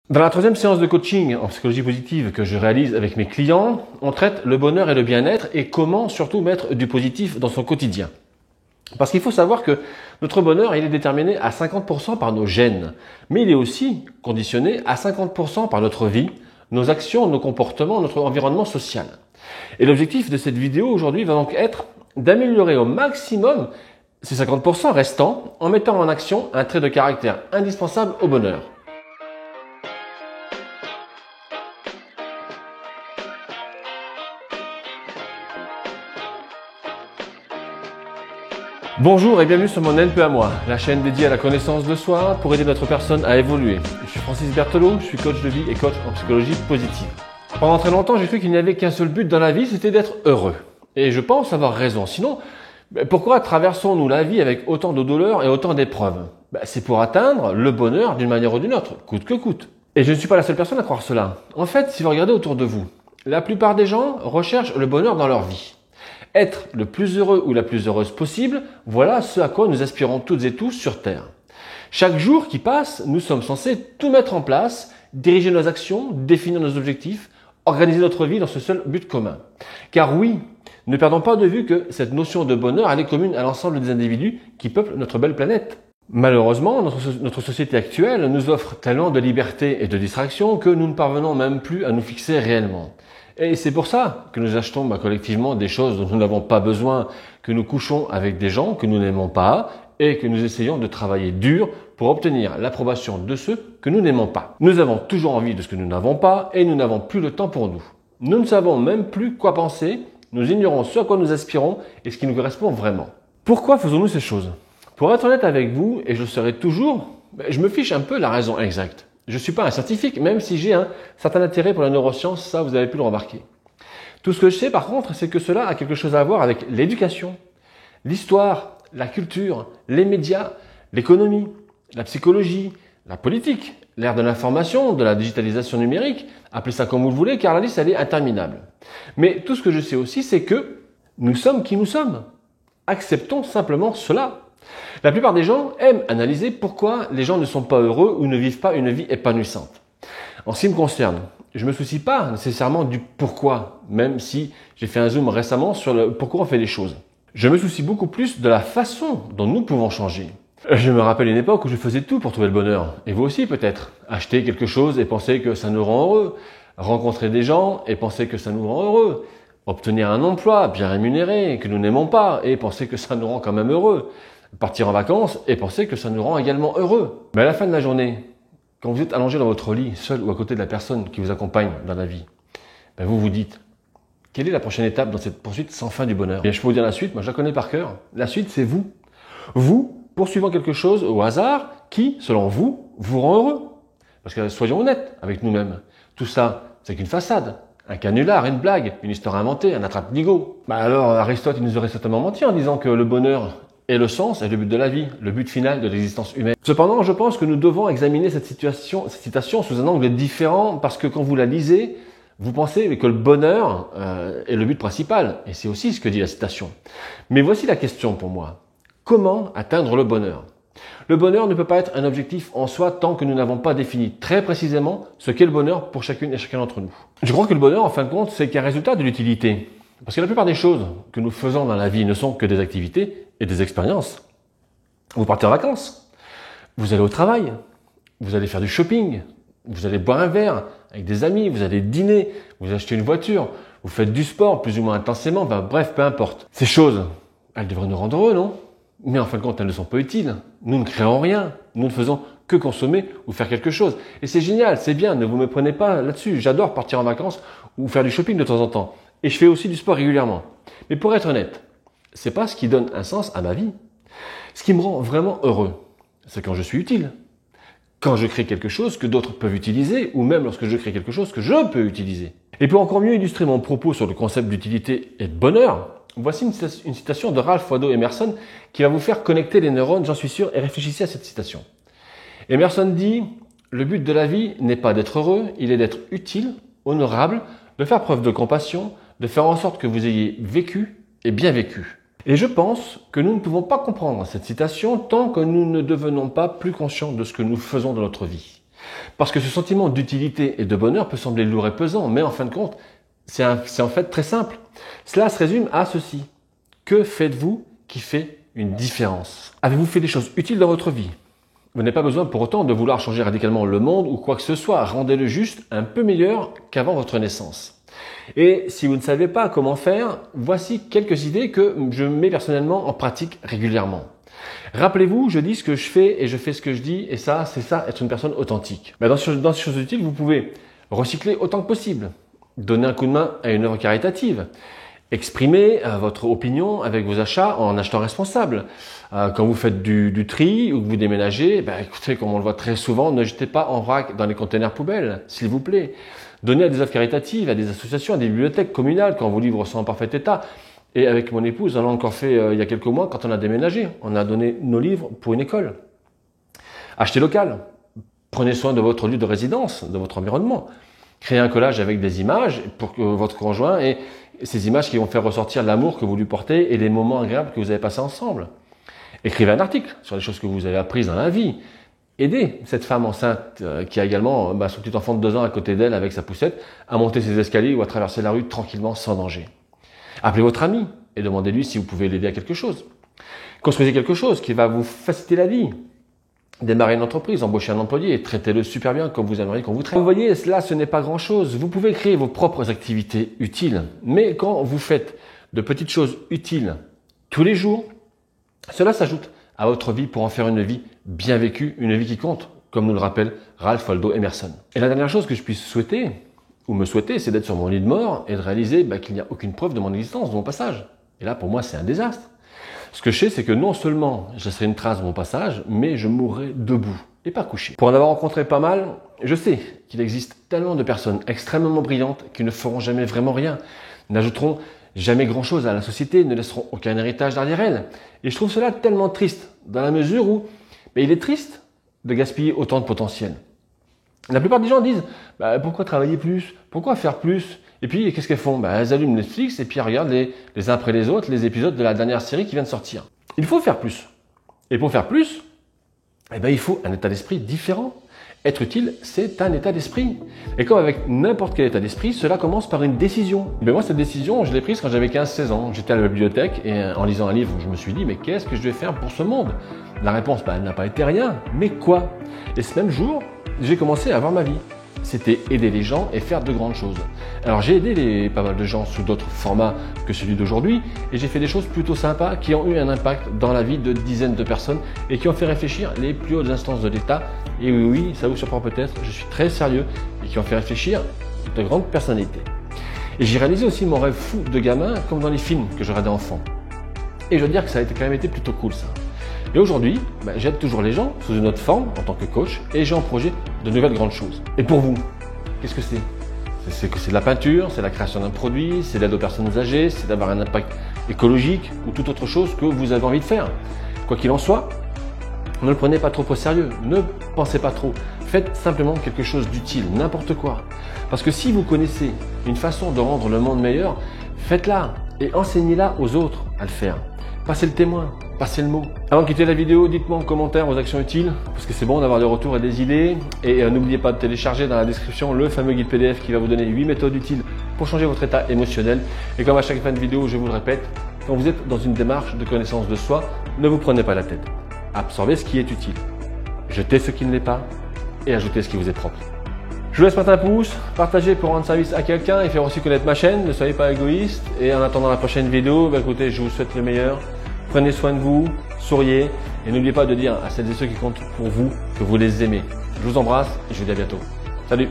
Dans la troisième séance de coaching en psychologie positive que je réalise avec mes clients, on traite le bonheur et le bien-être et comment surtout mettre du positif dans son quotidien. Parce qu'il faut savoir que notre bonheur, il est déterminé à 50% par nos gènes, mais il est aussi conditionné à 50% par notre vie, nos actions, nos comportements, notre environnement social. Et l'objectif de cette vidéo aujourd'hui va donc être d'améliorer au maximum ces 50% restants en mettant en action un trait de caractère indispensable au bonheur. Bonjour et bienvenue sur mon NP à moi, la chaîne dédiée à la connaissance de soi pour aider notre personne à évoluer. Je suis Francis Berthelot, je suis coach de vie et coach en psychologie positive. Pendant très longtemps, j'ai cru qu'il n'y avait qu'un seul but dans la vie, c'était d'être heureux. Et je pense avoir raison. Sinon, pourquoi traversons-nous la vie avec autant de douleurs et autant d'épreuves? C'est pour atteindre le bonheur d'une manière ou d'une autre, coûte que coûte. Et je ne suis pas la seule personne à croire cela. En fait, si vous regardez autour de vous, la plupart des gens recherchent le bonheur dans leur vie. Être le plus heureux ou la plus heureuse possible, voilà ce à quoi nous aspirons toutes et tous sur Terre. Chaque jour qui passe, nous sommes censés tout mettre en place, diriger nos actions, définir nos objectifs, organiser notre vie dans ce seul but commun. Car oui, ne perdons pas de vue que cette notion de bonheur, elle est commune à l'ensemble des individus qui peuplent notre belle planète. Malheureusement, notre société actuelle nous offre tellement de liberté et de distraction que nous ne parvenons même plus à nous fixer réellement. Et c'est pour ça que nous achetons collectivement des choses dont nous n'avons pas besoin, que nous couchons avec des gens que nous n'aimons pas et que nous essayons de travailler dur pour obtenir l'approbation de ceux que nous n'aimons pas. Nous avons toujours envie de ce que nous n'avons pas et nous n'avons plus le temps pour nous. Nous ne savons même plus quoi penser, nous ignorons ce à quoi nous aspirons et ce qui nous correspond vraiment. Pourquoi faisons-nous ces choses? Pour être honnête avec vous, et je le serai toujours, je me fiche un peu la raison exacte. Je ne suis pas un scientifique, même si j'ai un certain intérêt pour la neuroscience, ça vous avez pu le remarquer. Tout ce que je sais par contre, c'est que cela a quelque chose à voir avec l'éducation, l'histoire, la culture, les médias, l'économie, la psychologie, la politique, l'ère de l'information, de la digitalisation numérique, appelez ça comme vous le voulez, car la liste elle est interminable. Mais tout ce que je sais aussi, c'est que nous sommes qui nous sommes. Acceptons simplement cela. La plupart des gens aiment analyser pourquoi les gens ne sont pas heureux ou ne vivent pas une vie épanouissante. En ce qui me concerne, je ne me soucie pas nécessairement du pourquoi, même si j'ai fait un zoom récemment sur le pourquoi on fait les choses. Je me soucie beaucoup plus de la façon dont nous pouvons changer. Je me rappelle une époque où je faisais tout pour trouver le bonheur. Et vous aussi peut-être. Acheter quelque chose et penser que ça nous rend heureux. Rencontrer des gens et penser que ça nous rend heureux. Obtenir un emploi bien rémunéré que nous n'aimons pas et penser que ça nous rend quand même heureux. Partir en vacances et penser que ça nous rend également heureux. Mais à la fin de la journée, quand vous êtes allongé dans votre lit, seul ou à côté de la personne qui vous accompagne dans la vie, vous vous dites, quelle est la prochaine étape dans cette poursuite sans fin du bonheur? Je peux vous dire la suite, moi je la connais par cœur. La suite, c'est vous. Vous, poursuivant quelque chose au hasard qui, selon vous, vous rend heureux. Parce que soyons honnêtes avec nous-mêmes. Tout ça, c'est qu'une façade. Un canular, une blague, une histoire inventée, un attrape-nigo. Alors Aristote, il nous aurait certainement menti en disant que le bonheur et le sens est le but de la vie, le but final de l'existence humaine. Cependant, je pense que nous devons examiner cette citation sous un angle différent parce que quand vous la lisez, vous pensez que le bonheur est le but principal. Et c'est aussi ce que dit la citation. Mais voici la question pour moi. Comment atteindre le bonheur? Le bonheur ne peut pas être un objectif en soi tant que nous n'avons pas défini très précisément ce qu'est le bonheur pour chacune et chacun d'entre nous. Je crois que le bonheur, en fin de compte, c'est qu'un résultat de l'utilité. Parce que la plupart des choses que nous faisons dans la vie ne sont que des activités et des expériences. Vous partez en vacances, vous allez au travail, vous allez faire du shopping, vous allez boire un verre avec des amis, vous allez dîner, vous achetez une voiture, vous faites du sport plus ou moins intensément, bref, peu importe. Ces choses, elles devraient nous rendre heureux, non? Mais en fin de compte, elles ne sont pas utiles. Nous ne créons rien, nous ne faisons que consommer ou faire quelque chose. Et c'est génial, c'est bien, ne vous me prenez pas là-dessus. J'adore partir en vacances ou faire du shopping de temps en temps. Et je fais aussi du sport régulièrement. Mais pour être honnête, c'est pas ce qui donne un sens à ma vie. Ce qui me rend vraiment heureux, c'est quand je suis utile. Quand je crée quelque chose que d'autres peuvent utiliser, ou même lorsque je crée quelque chose que je peux utiliser. Et pour encore mieux illustrer mon propos sur le concept d'utilité et de bonheur, voici une citation de Ralph Waldo Emerson qui va vous faire connecter les neurones, j'en suis sûr, et réfléchissez à cette citation. Emerson dit « Le but de la vie n'est pas d'être heureux, il est d'être utile, honorable, de faire preuve de compassion, de faire en sorte que vous ayez vécu et bien vécu. » Et je pense que nous ne pouvons pas comprendre cette citation tant que nous ne devenons pas plus conscients de ce que nous faisons dans notre vie. Parce que ce sentiment d'utilité et de bonheur peut sembler lourd et pesant, mais en fin de compte, c'est en fait très simple. Cela se résume à ceci. Que faites-vous qui fait une différence? Avez-vous fait des choses utiles dans votre vie? Vous n'avez pas besoin pour autant de vouloir changer radicalement le monde ou quoi que ce soit. Rendez-le juste un peu meilleur qu'avant votre naissance. Et si vous ne savez pas comment faire, voici quelques idées que je mets personnellement en pratique régulièrement. Rappelez-vous, je dis ce que je fais et je fais ce que je dis, et ça, c'est ça, être une personne authentique. Mais dans ces choses utiles, vous pouvez recycler autant que possible, donner un coup de main à une œuvre caritative, exprimer votre opinion avec vos achats en achetant responsable. Quand vous faites du tri ou que vous déménagez, écoutez, comme on le voit très souvent, ne jetez pas en vrac dans les containers poubelles, s'il vous plaît. Donnez à des œuvres caritatives, à des associations, à des bibliothèques communales quand vos livres sont en parfait état. Et avec mon épouse, on l'a encore fait il y a quelques mois quand on a déménagé. On a donné nos livres pour une école. Achetez local. Prenez soin de votre lieu de résidence, de votre environnement. Créez un collage avec des images pour que votre conjoint ait ces images qui vont faire ressortir l'amour que vous lui portez et les moments agréables que vous avez passés ensemble. Écrivez un article sur les choses que vous avez apprises dans la vie. Aidez cette femme enceinte qui a également son petit enfant de 2 ans à côté d'elle avec sa poussette à monter ses escaliers ou à traverser la rue tranquillement sans danger. Appelez votre ami et demandez-lui si vous pouvez l'aider à quelque chose. Construisez quelque chose qui va vous faciliter la vie. Démarrez une entreprise, embauchez un employé et traitez-le super bien comme vous aimeriez qu'on vous traite. Vous voyez, cela, ce n'est pas grand-chose. Vous pouvez créer vos propres activités utiles. Mais quand vous faites de petites choses utiles tous les jours, cela s'ajoute à votre vie pour en faire une vie bien vécue, une vie qui compte, comme nous le rappelle Ralph Waldo Emerson. Et la dernière chose que je puisse souhaiter, ou me souhaiter, c'est d'être sur mon lit de mort et de réaliser qu'il n'y a aucune preuve de mon existence, de mon passage. Et là, pour moi, c'est un désastre. Ce que je sais, c'est que non seulement je laisserai une trace de mon passage, mais je mourrai debout et pas couché. Pour en avoir rencontré pas mal, je sais qu'il existe tellement de personnes extrêmement brillantes qui ne feront jamais vraiment rien, n'ajouteront jamais grand-chose à la société, ne laisseront aucun héritage derrière elles. Et je trouve cela tellement triste, dans la mesure où il est triste de gaspiller autant de potentiel. La plupart des gens disent pourquoi travailler plus, pourquoi faire plus, et puis qu'est-ce qu'elles font? Elles allument Netflix et puis elles regardent les uns après les autres les épisodes de la dernière série qui vient de sortir. Il faut faire plus. Et pour faire plus, il faut un état d'esprit différent. Être utile, c'est un état d'esprit. Et comme avec n'importe quel état d'esprit, cela commence par une décision. Moi, cette décision, je l'ai prise quand j'avais 15-16 ans. J'étais à la bibliothèque et en lisant un livre, je me suis dit, mais qu'est-ce que je vais faire pour ce monde? La réponse, elle n'a pas été rien. Mais quoi? Et ce même jour, j'ai commencé à avoir ma vie. C'était aider les gens et faire de grandes choses. Alors j'ai aidé pas mal de gens sous d'autres formats que celui d'aujourd'hui et j'ai fait des choses plutôt sympas qui ont eu un impact dans la vie de dizaines de personnes et qui ont fait réfléchir les plus hautes instances de l'État. Et oui, ça vous surprend peut-être, je suis très sérieux et qui ont fait réfléchir de grandes personnalités. Et j'ai réalisé aussi mon rêve fou de gamin comme dans les films que je regardais enfant. Et je dois dire que ça a quand même été plutôt cool ça. Et aujourd'hui, j'aide toujours les gens sous une autre forme en tant que coach et j'ai en projet de nouvelles grandes choses. Et pour vous, qu'est-ce que c'est? C'est de la peinture, c'est la création d'un produit, c'est l'aide aux personnes âgées, c'est d'avoir un impact écologique ou toute autre chose que vous avez envie de faire. Quoi qu'il en soit, ne le prenez pas trop au sérieux, ne pensez pas trop. Faites simplement quelque chose d'utile, n'importe quoi. Parce que si vous connaissez une façon de rendre le monde meilleur, faites-la et enseignez-la aux autres à le faire. Passez le témoin, passez le mot. Avant de quitter la vidéo, dites-moi en commentaire vos actions utiles, parce que c'est bon d'avoir des retours et des idées. Et n'oubliez pas de télécharger dans la description le fameux guide PDF qui va vous donner 8 méthodes utiles pour changer votre état émotionnel. Et comme à chaque fin de vidéo, je vous le répète, quand vous êtes dans une démarche de connaissance de soi, ne vous prenez pas la tête. Absorbez ce qui est utile, jetez ce qui ne l'est pas et ajoutez ce qui vous est propre. Je vous laisse mettre un pouce, partager pour rendre service à quelqu'un et faire aussi connaître ma chaîne. Ne soyez pas égoïste. Et en attendant la prochaine vidéo, écoutez, je vous souhaite le meilleur. Prenez soin de vous, souriez et n'oubliez pas de dire à celles et ceux qui comptent pour vous que vous les aimez. Je vous embrasse et je vous dis à bientôt. Salut!